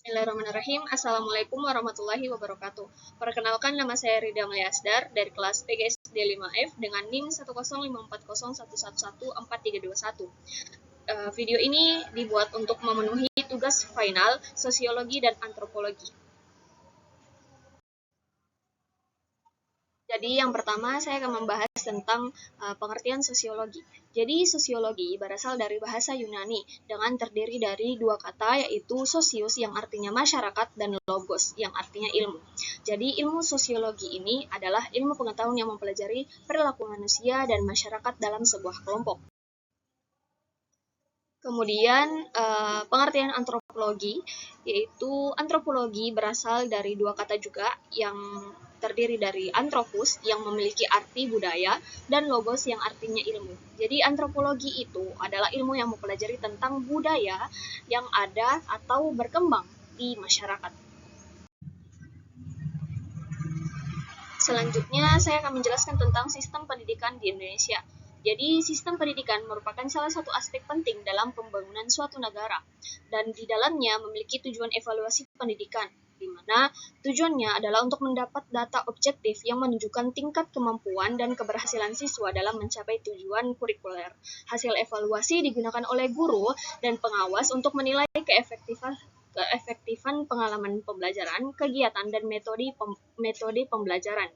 Bismillahirrahmanirrahim. Assalamualaikum warahmatullahi wabarakatuh. Perkenalkan, nama saya Rida Malyasdar dari kelas PGSD 5F dengan NIM 1054011114321. Video ini dibuat untuk memenuhi tugas final sosiologi dan antropologi. Jadi yang pertama saya akan membahas tentang pengertian sosiologi. Jadi sosiologi berasal dari bahasa Yunani dengan terdiri dari dua kata, yaitu sosius yang artinya masyarakat dan logos yang artinya ilmu. Jadi ilmu sosiologi ini adalah ilmu pengetahuan yang mempelajari perilaku manusia dan masyarakat dalam sebuah kelompok. Kemudian pengertian antropologi, yaitu antropologi berasal dari dua kata juga yang terdiri dari anthropos yang memiliki arti budaya dan logos yang artinya ilmu. Jadi antropologi itu adalah ilmu yang mempelajari tentang budaya yang ada atau berkembang di masyarakat. Selanjutnya saya akan menjelaskan tentang sistem pendidikan di Indonesia. Jadi sistem pendidikan merupakan salah satu aspek penting dalam pembangunan suatu negara dan di dalamnya memiliki tujuan evaluasi pendidikan, di mana tujuannya adalah untuk mendapat data objektif yang menunjukkan tingkat kemampuan dan keberhasilan siswa dalam mencapai tujuan kurikuler. Hasil evaluasi digunakan oleh guru dan pengawas untuk menilai keefektifan pengalaman pembelajaran, kegiatan, dan metode pembelajaran.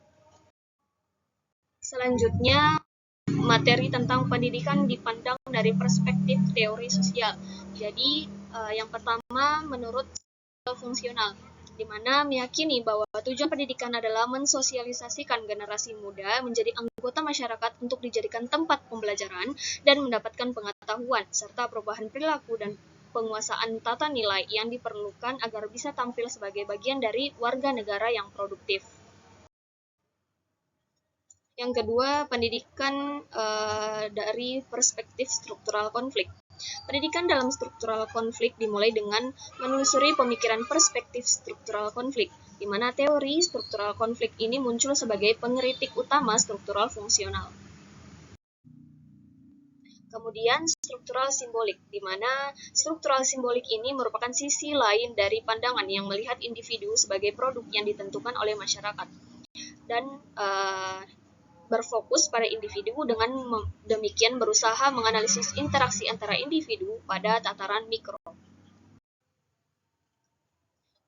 Selanjutnya, materi tentang pendidikan dipandang dari perspektif teori sosial. Jadi, yang pertama menurut fungsional, di mana meyakini bahwa tujuan pendidikan adalah mensosialisasikan generasi muda menjadi anggota masyarakat untuk dijadikan tempat pembelajaran dan mendapatkan pengetahuan, serta perubahan perilaku dan penguasaan tata nilai yang diperlukan agar bisa tampil sebagai bagian dari warga negara yang produktif. Yang kedua, pendidikan dari perspektif struktural konflik. Pendidikan dalam struktural konflik dimulai dengan menelusuri pemikiran perspektif struktural konflik, di mana teori struktural konflik ini muncul sebagai pengkritik utama struktural fungsional. Kemudian struktural simbolik, di mana struktural simbolik ini merupakan sisi lain dari pandangan yang melihat individu sebagai produk yang ditentukan oleh masyarakat dan berfokus pada individu, dengan demikian berusaha menganalisis interaksi antara individu pada tataran mikro.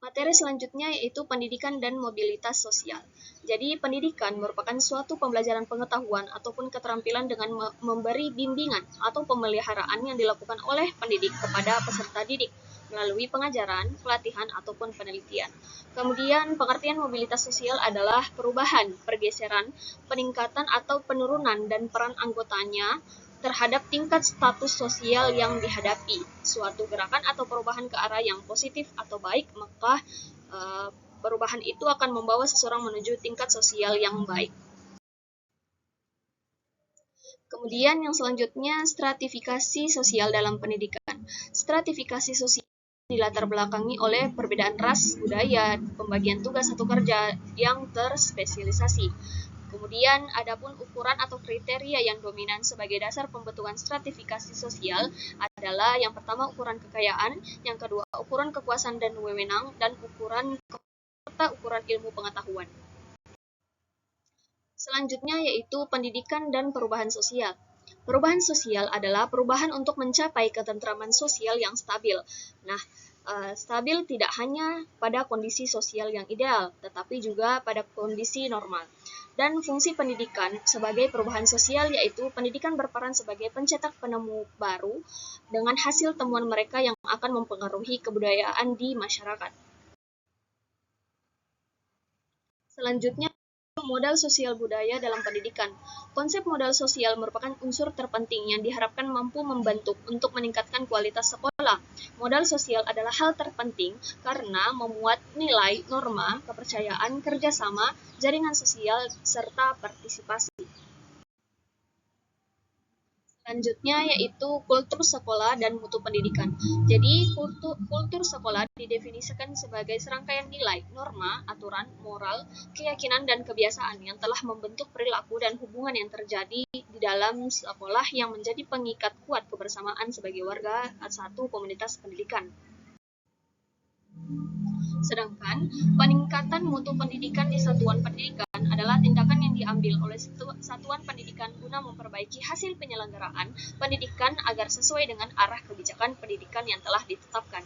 Materi selanjutnya yaitu pendidikan dan mobilitas sosial. Jadi pendidikan merupakan suatu pembelajaran pengetahuan ataupun keterampilan dengan memberi bimbingan atau pemeliharaan yang dilakukan oleh pendidik kepada peserta didik melalui pengajaran, pelatihan, ataupun penelitian. Kemudian pengertian mobilitas sosial adalah perubahan, pergeseran, peningkatan atau penurunan dan peran anggotanya terhadap tingkat status sosial yang dihadapi. Suatu gerakan atau perubahan ke arah yang positif atau baik, maka perubahan itu akan membawa seseorang menuju tingkat sosial yang baik. Kemudian yang selanjutnya, stratifikasi sosial dalam pendidikan. Stratifikasi sosial dilatar belakangi oleh perbedaan ras, budaya, pembagian tugas atau kerja yang terspesialisasi. Kemudian, adapun ukuran atau kriteria yang dominan sebagai dasar pembentukan stratifikasi sosial adalah yang pertama ukuran kekayaan, yang kedua ukuran kekuasaan dan wewenang, dan ukuran ilmu pengetahuan. Selanjutnya yaitu pendidikan dan perubahan sosial. Perubahan sosial adalah perubahan untuk mencapai ketentraman sosial yang stabil. Nah, stabil tidak hanya pada kondisi sosial yang ideal, tetapi juga pada kondisi normal. Dan fungsi pendidikan sebagai perubahan sosial yaitu pendidikan berperan sebagai pencetak penemu baru dengan hasil temuan mereka yang akan mempengaruhi kebudayaan di masyarakat. Selanjutnya, modal sosial budaya dalam pendidikan. Konsep modal sosial merupakan unsur terpenting yang diharapkan mampu membantu untuk meningkatkan kualitas sekolah. Modal sosial adalah hal terpenting karena memuat nilai, norma, kepercayaan, kerjasama, jaringan sosial, serta partisipasi. Selanjutnya yaitu kultur sekolah dan mutu pendidikan. Jadi kultur sekolah didefinisikan sebagai serangkaian nilai, norma, aturan, moral, keyakinan, dan kebiasaan yang telah membentuk perilaku dan hubungan yang terjadi di dalam sekolah yang menjadi pengikat kuat kebersamaan sebagai warga satu komunitas pendidikan. Sedangkan peningkatan mutu pendidikan di satuan pendidikan adalah tindakan yang diambil oleh satuan pendidikan guna memperbaiki hasil penyelenggaraan pendidikan agar sesuai dengan arah kebijakan pendidikan yang telah ditetapkan.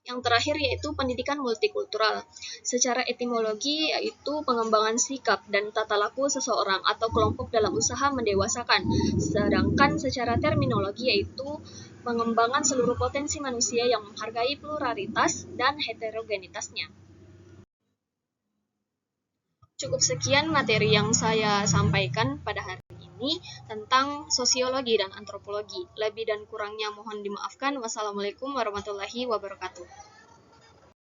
Yang terakhir yaitu pendidikan multikultural. Secara etimologi yaitu pengembangan sikap dan tata laku seseorang atau kelompok dalam usaha mendewasakan. Sedangkan secara terminologi yaitu pengembangan seluruh potensi manusia yang menghargai pluralitas dan heterogenitasnya. Cukup sekian materi yang saya sampaikan pada hari ini tentang sosiologi dan antropologi. Lebih dan kurangnya mohon dimaafkan. Wassalamualaikum warahmatullahi wabarakatuh.